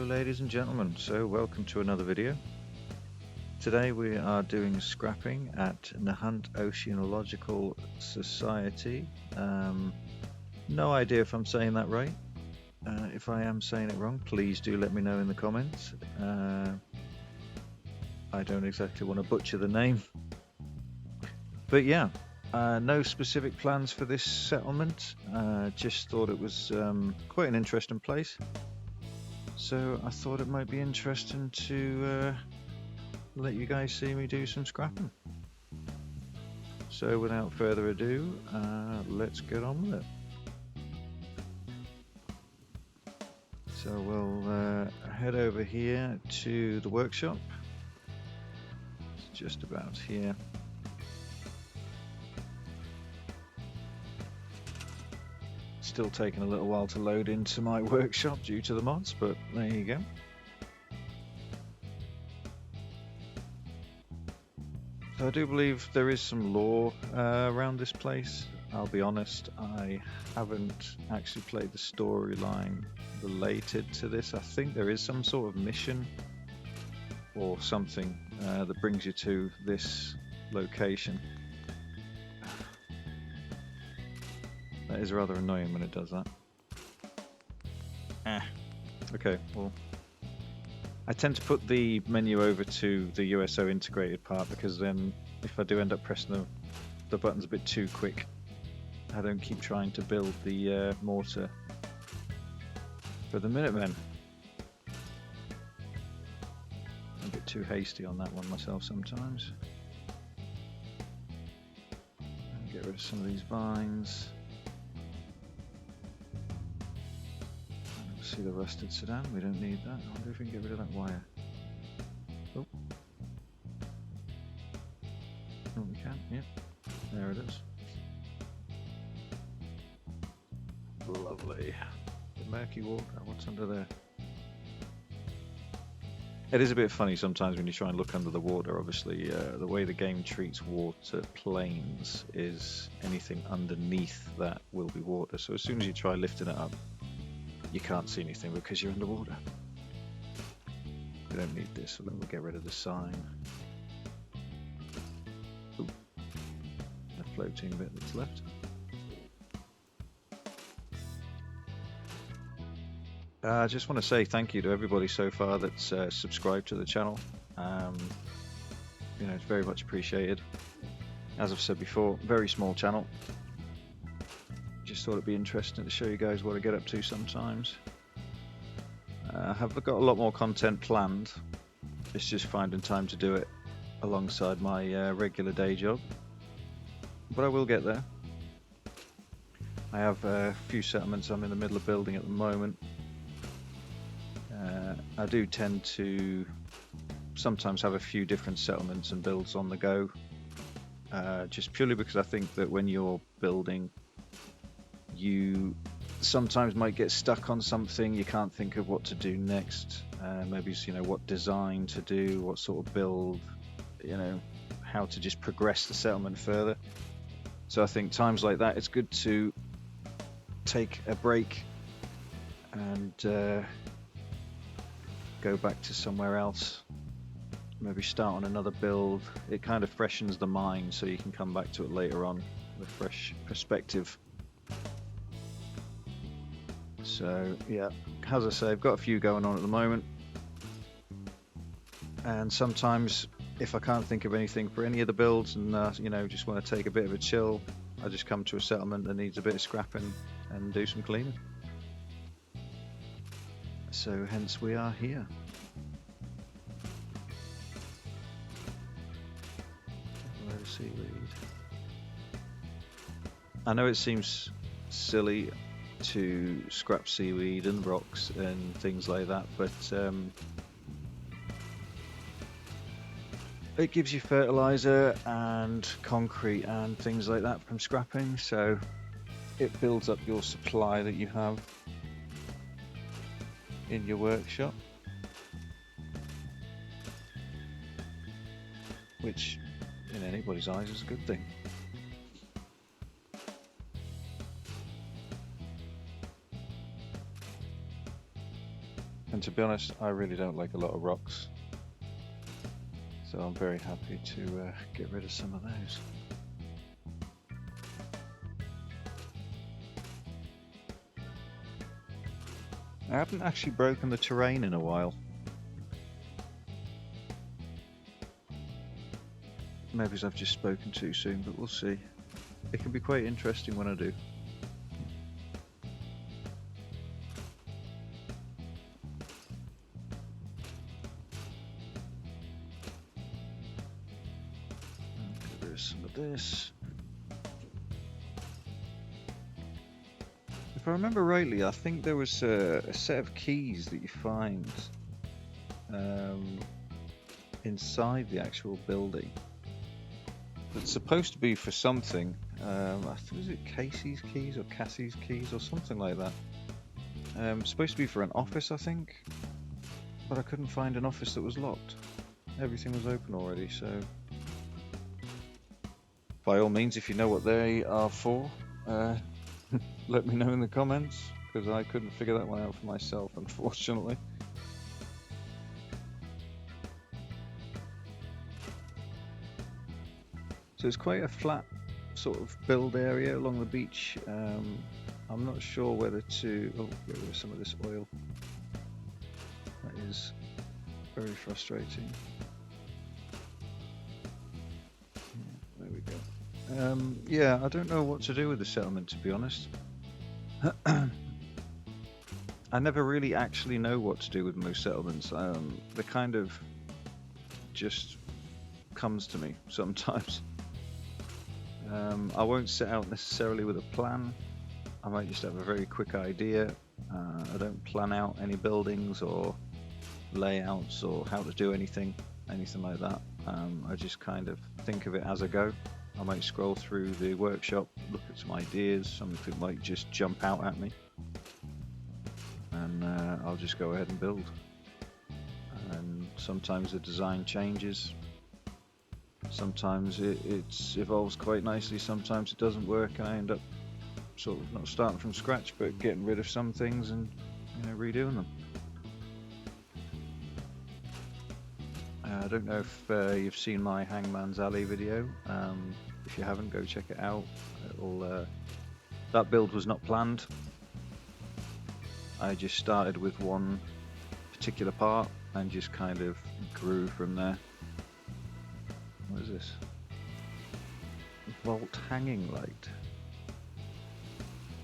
ladies and gentlemen, so welcome to another video. Today we are doing scrapping at Nahant Oceanological Society. No idea if I'm saying that right. If I am saying it wrong, please do let me know in the comments. I don't exactly want to butcher the name. But yeah, no specific plans for this settlement. Just thought it was quite an interesting place. So I thought it might be interesting to let you guys see me do some scrapping. So without further ado, let's get on with it. So we'll head over here to the workshop. It's just about here. Still taking a little while to load into my workshop due to the mods, but there you go. So I do believe there is some lore around this place. I'll be honest, I haven't actually played the storyline related to this. I think there is some sort of mission or something that brings you to this location. That is rather annoying when it does that. Okay, well, I tend to put the menu over to the USO integrated part because then if I do end up pressing the buttons a bit too quick, I don't keep trying to build the mortar for the Minutemen. I'm a bit too hasty on that one myself sometimes. Get rid of some of these vines. See the rusted sedan, we don't need that. I wonder if we can get rid of that wire. Oh, we can, yep, there it is. Lovely. The murky water, what's under there? It is a bit funny sometimes when you try and look under the water. Obviously, the way the game treats water planes is anything underneath that will be water. So as soon as you try lifting it up, you can't see anything because you're underwater. We don't need this, so then we'll get rid of the sign. Ooh, the floating bit that's left. I just want to say thank you to everybody so far that's subscribed to the channel. You know, it's very much appreciated. As I've said before, very small channel. Just thought it'd be interesting to show you guys what I get up to sometimes. I have got a lot more content planned. It's just finding time to do it alongside my regular day job. But I will get there. I have a few settlements I'm in the middle of building at the moment. I do tend to sometimes have a few different settlements and builds on the go. Just purely because I think that when you're building, you sometimes might get stuck on something, you can't think of what to do next, maybe what design to do, what sort of build, how to just progress the settlement further. So I think times like that it's good to take a break and go back to somewhere else, maybe start on another build. It kind of freshens the mind so you can come back to it later on with a fresh perspective. So yeah, as I say, I've got a few going on at the moment, and sometimes if I can't think of anything for any of the builds and just want to take a bit of a chill, I just come to a settlement that needs a bit of scrapping and do some cleaning. So hence we are here. Low seaweed. I know it seems silly to scrap seaweed and rocks and things like that, but it gives you fertilizer and concrete and things like that from scrapping, so it builds up your supply that you have in your workshop, which in anybody's eyes is a good thing. And to be honest, I really don't like a lot of rocks, so I'm very happy to get rid of some of those. I haven't actually broken the terrain in a while. Maybe I've just spoken too soon, but we'll see. It can be quite interesting when I do. Get rid of some of this. If I remember rightly, I think there was a set of keys that you find inside the actual building. It's supposed to be for something. I think, was it Casey's keys or Cassie's keys or something like that? It's supposed to be for an office, I think, but I couldn't find an office that was locked. Everything was open already, so by all means, if you know what they are for, let me know in the comments, because I couldn't figure that one out for myself, unfortunately. So it's quite a flat sort of build area along the beach. I'm not sure whether to... Oh, get rid of some of this oil. That is very frustrating. Yeah, there we go. Yeah, I don't know what to do with the settlement, to be honest. I never really actually know what to do with most settlements. They kind of just comes to me sometimes. I won't set out necessarily with a plan. I might just have a very quick idea. I don't plan out any buildings or layouts or how to do anything like that. I just kind of think of it as I go. I might scroll through the workshop, look at some ideas, something might just jump out at me, and I'll just go ahead and build. And sometimes the design changes. Sometimes it evolves quite nicely, sometimes it doesn't work, and I end up sort of not starting from scratch, but getting rid of some things and, you know, redoing them. I don't know if you've seen my Hangman's Alley video. If you haven't, go check it out. That build was not planned. I just started with one particular part and just kind of grew from there. What is this? Vault hanging light.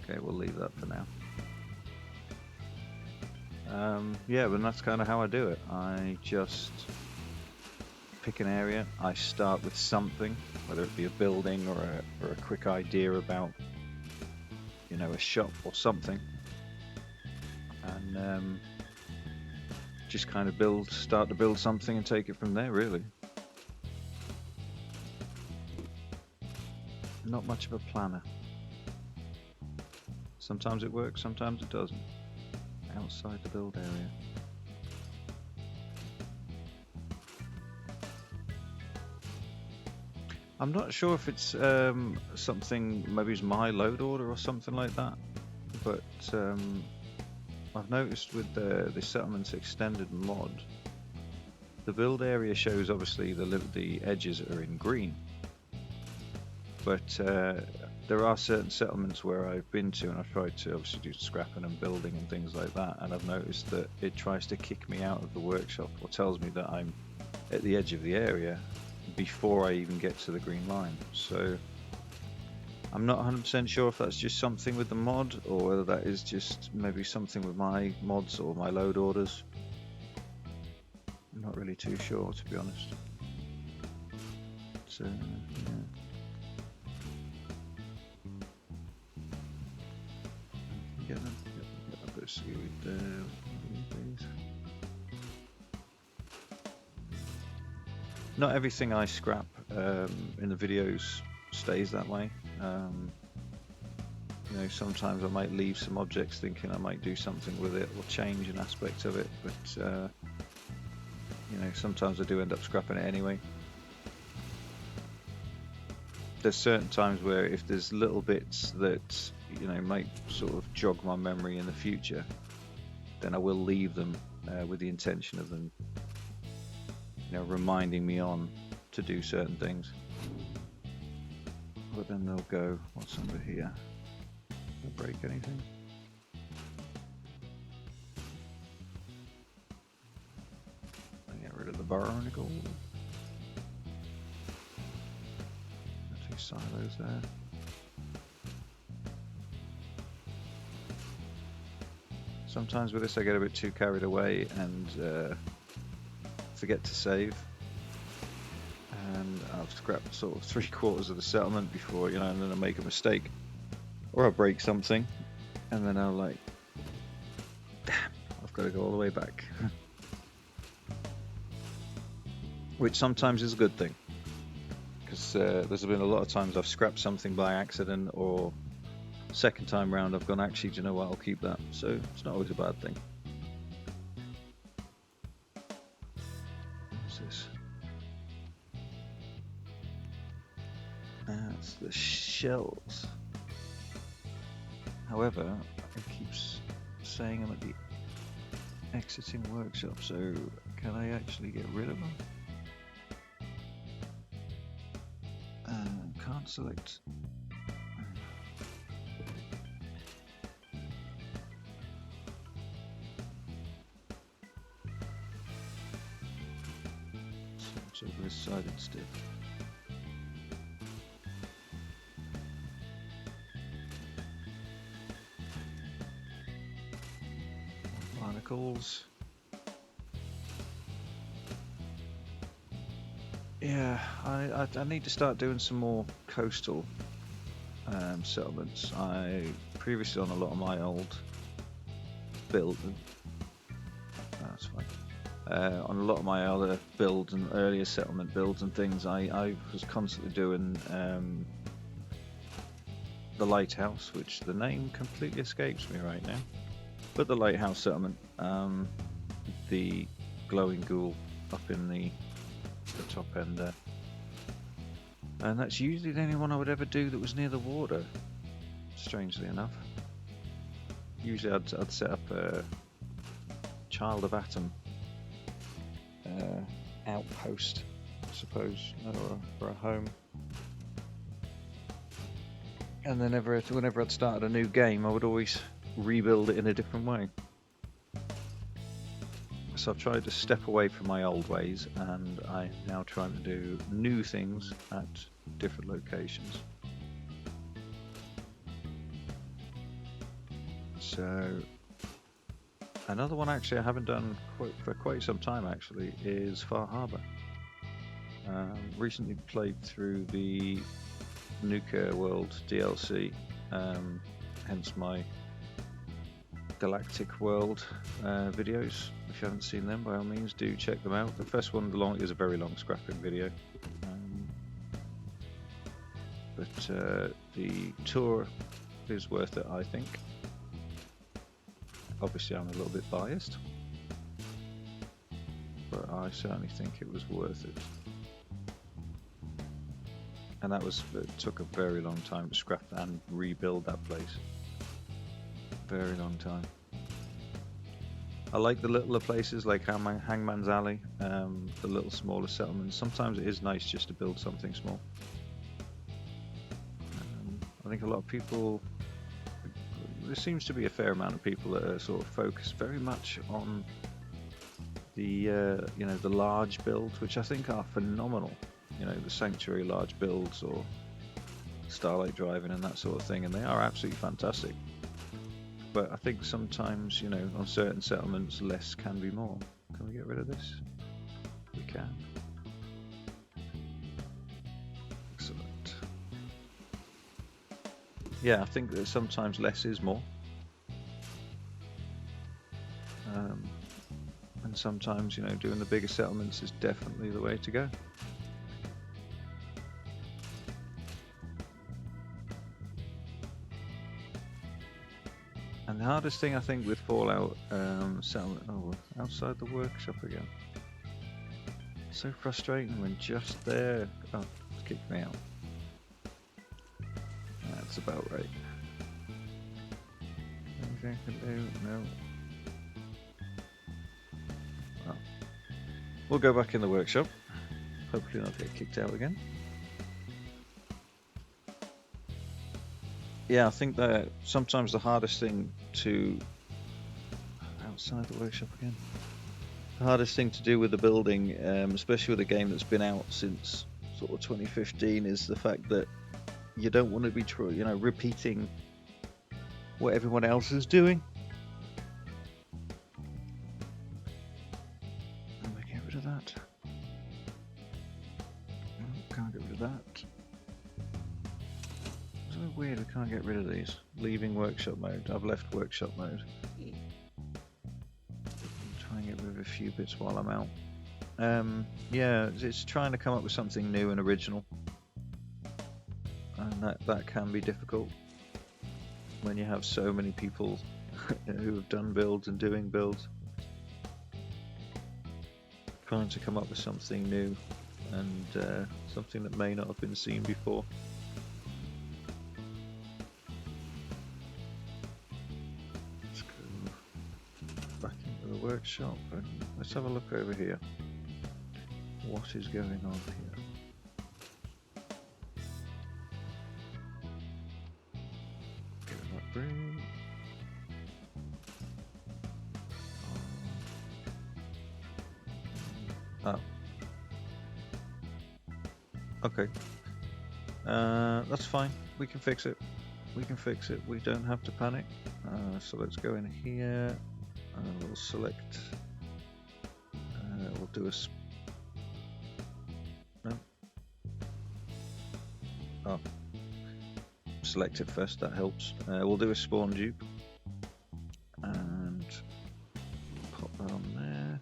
Okay, we'll leave that for now. Yeah, but that's kind of how I do it. I just pick an area. I start with something, whether it be a building or a quick idea about, you know, a shop or something, and just kind of start to build something and take it from there, really. Not much of a planner. Sometimes it works, sometimes it doesn't. Outside the build area. I'm not sure if it's something, maybe it's my load order or something like that, but I've noticed with the Settlements Extended mod, the build area shows obviously the edges are in green, but there are certain settlements where I've been to and I've tried to obviously do scrapping and building and things like that, and I've noticed that it tries to kick me out of the workshop or tells me that I'm at the edge of the area before I even get to the green line. So I'm not 100% sure if that's just something with the mod or whether that is just maybe something with my mods or my load orders. I'm not really too sure, to be honest. So yeah. Get them. Get a bit of seaweed there, please. Not everything I scrap in the videos stays that way. You know, sometimes I might leave some objects thinking I might do something with it or change an aspect of it, but you know, sometimes I do end up scrapping it anyway. There's certain times where if there's little bits that, you know, might sort of jog my memory in the future, then I will leave them with the intention of them, reminding me on to do certain things. But then they'll go, what's under here? Did I break anything? I get rid of the barnacle. 2 silos there. Sometimes with this I get a bit too carried away and forget to save, and I'll scrap sort of 3/4 of the settlement before, and then I'll make a mistake or I'll break something, and then I'll like, damn, I've got to go all the way back. Which sometimes is a good thing, because there's been a lot of times I've scrapped something by accident, or second time round I've gone, actually, do you know what, I'll keep that. So it's not always a bad thing. What's this? That's the shells. However, it keeps saying I'm at the exiting workshop, so can I actually get rid of them? Can't select. So over this side instead. Barnacles. Yeah, I need to start doing some more coastal settlements. I previously, on a lot of my old build, that's fine. On a lot of my other builds and earlier settlement builds and things, I was constantly doing the lighthouse, which the name completely escapes me right now. But the lighthouse settlement, the glowing ghoul up in the top end there, and that's usually the only one I would ever do that was near the water, strangely enough. Usually I'd set up a Child of Atom outpost, I suppose, or a home, and then whenever I'd started a new game, I would always rebuild it in a different way. So I've tried to step away from my old ways, and I'm now trying to do new things at different locations. So another one actually I haven't done for quite some time actually is Far Harbor. Recently played through the Nuka World DLC, hence my Galactic World videos. If you haven't seen them, by all means do check them out. The first one is a very long scrapping video, but the tour is worth it, I think. Obviously I'm a little bit biased, but I certainly think it was worth it. And it took a very long time to scrap and rebuild that place. Very long time. I like the littler places like Hangman's Alley, the little smaller settlements. Sometimes it is nice just to build something small. I think a lot of people, there seems to be a fair amount of people that are sort of focused very much on the the large builds, which I think are phenomenal. The Sanctuary large builds or Starlight Driving and that sort of thing, and they are absolutely fantastic. But I think sometimes, on certain settlements, less can be more. Can we get rid of this? We can. Excellent. Yeah, I think that sometimes less is more. And sometimes, doing the bigger settlements is definitely the way to go. And the hardest thing I think with Fallout settlement, outside the workshop again. So frustrating when just there. Oh, it's kicked me out. That's about right. Anything I can do? No. we'll go back in the workshop. Hopefully not get kicked out again. Yeah, I think that sometimes the hardest thing to... Outside the workshop again. The hardest thing to do with the building, especially with a game that's been out since sort of 2015, is the fact that you don't want to be, repeating what everyone else is doing. And we get rid of that. No, can't get rid of that. It's so weird we can't get rid of these. Leaving workshop mode. I've left workshop mode. Try and get rid of a few bits while I'm out. Yeah, it's trying to come up with something new and original. And that can be difficult when you have so many people who have done builds and doing builds. Trying to come up with something new and something that may not have been seen before. Let's go back into the workshop and let's have a look over here. What is going on here? Get that broom. Oh. Okay. That's fine. We can fix it. We can fix it. We don't have to panic. So let's go in here and we'll select. We'll do a. No. Oh. Select it first. That helps. We'll do a spawn dupe and pop that on there.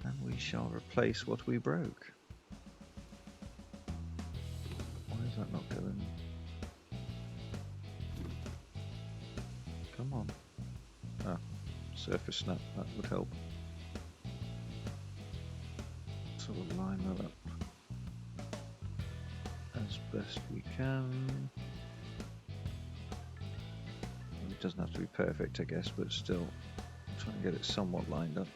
And we shall replace what we broke. Why is that not going? Come on. Ah, surface snap, that would help. So we'll line that up as best we can. It doesn't have to be perfect, I guess, but still, try and get it somewhat lined up.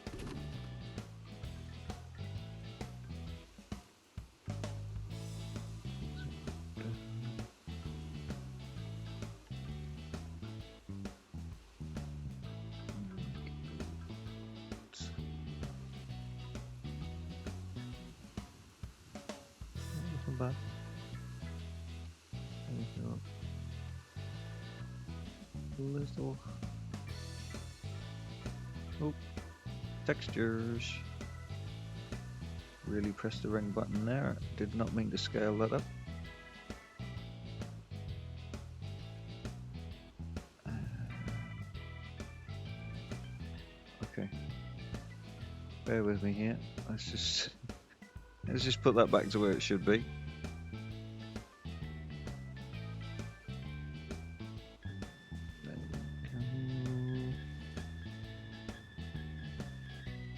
Bad. Little. Oh, textures. Really pressed the wrong button there. Did not mean to scale that up. Okay. Bear with me here. Let's just put that back to where it should be.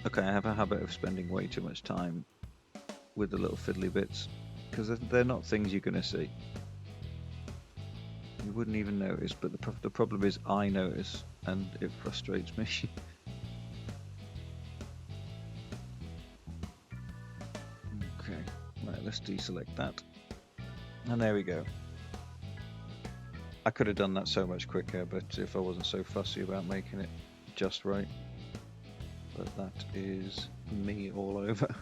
Okay, I have a habit of spending way too much time with the little fiddly bits because they're not things you're going to see. You wouldn't even notice, but the problem is I notice and it frustrates me. Okay, right, let's deselect that. And there we go. I could have done that so much quicker, but if I wasn't so fussy about making it just right. But that is me all over.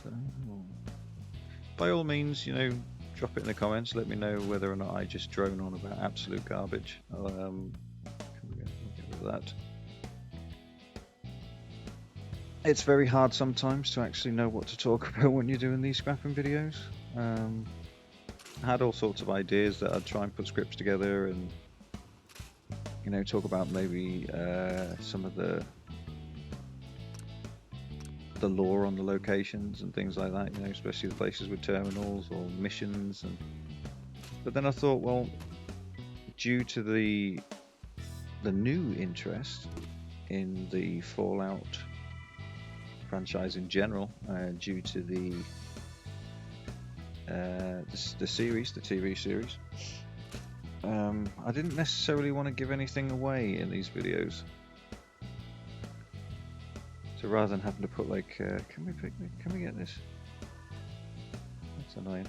So, by all means, drop it in the comments. Let me know whether or not I just drone on about absolute garbage. Can we get rid of that? It's very hard sometimes to actually know what to talk about when you're doing these scrapping videos. I had all sorts of ideas that I'd try and put scripts together and talk about maybe some of the lore on the locations and things like that, especially the places with terminals or missions. But then I thought, well, due to the new interest in the Fallout franchise in general, due to the TV series, I didn't necessarily want to give anything away in these videos. So rather than having to put like, can we get this? That's annoying.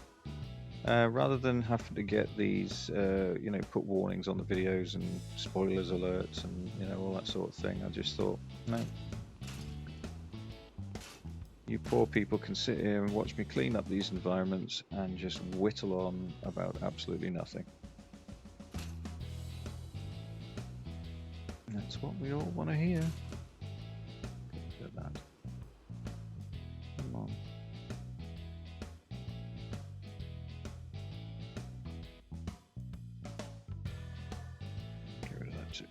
Rather than having to get these, you know, put warnings on the videos and spoilers alerts and, you know, all that sort of thing, I just thought, no. You poor people can sit here and watch me clean up these environments and just whittle on about absolutely nothing. That's what we all want to hear. Look at that. Come on. Get rid of that too.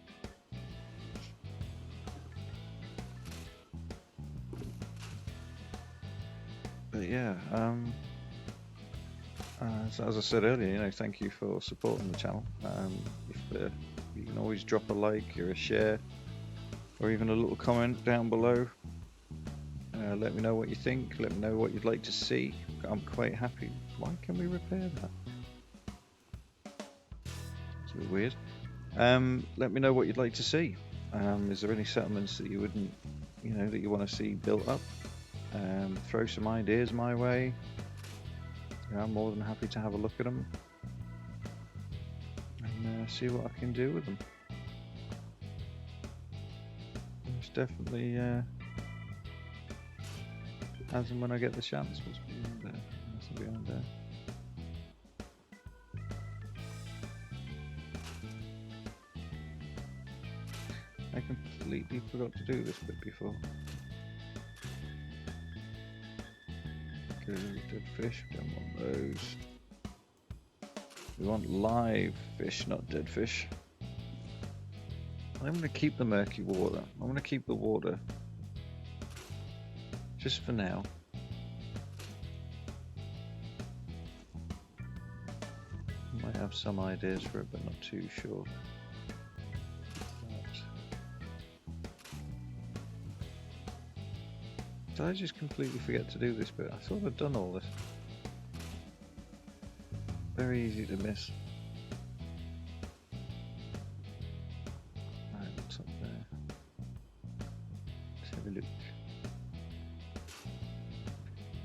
But yeah, so as I said earlier, you know, thank you for supporting the channel. If you can always drop a like or a share, or even a little comment down below. Let me know what you think. Let me know what you'd like to see. I'm quite happy. Why can we repair that? It's a bit weird. Let me know what you'd like to see. Is there any settlements that you wouldn't, you know, that you want to see built up? Throw some ideas my way. You know, I'm more than happy to have a look at them and see what I can do with them. It's definitely as and when I get the chance. What's behind there? Nothing behind there. I completely forgot to do this bit before. Dead fish, we don't want those. We want live fish, not dead fish. I'm going to keep the murky water. I'm going to keep the water just for now. Might have some ideas for it, but not too sure. Did I just completely forget to do this bit? I thought I'd done all this. Very easy to miss. Right, what's up there? Let's have a look.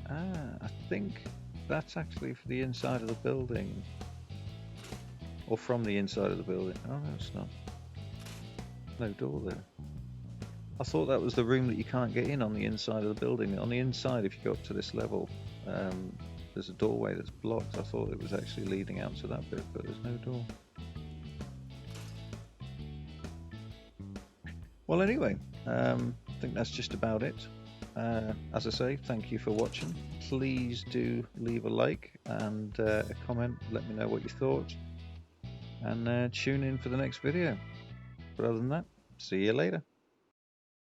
Ah, I think that's actually for the inside of the building. Or from the inside of the building. Oh, no, it's not. No door there. I thought that was the room that you can't get in on the inside of the building. On the inside, if you go up to this level, there's a doorway that's blocked. I thought it was actually leading out to that bit, but there's no door. Well, anyway, I think that's just about it. As I say, thank you for watching. Please do leave a like and a comment. Let me know what you thought. And tune in for the next video. But other than that, see you later.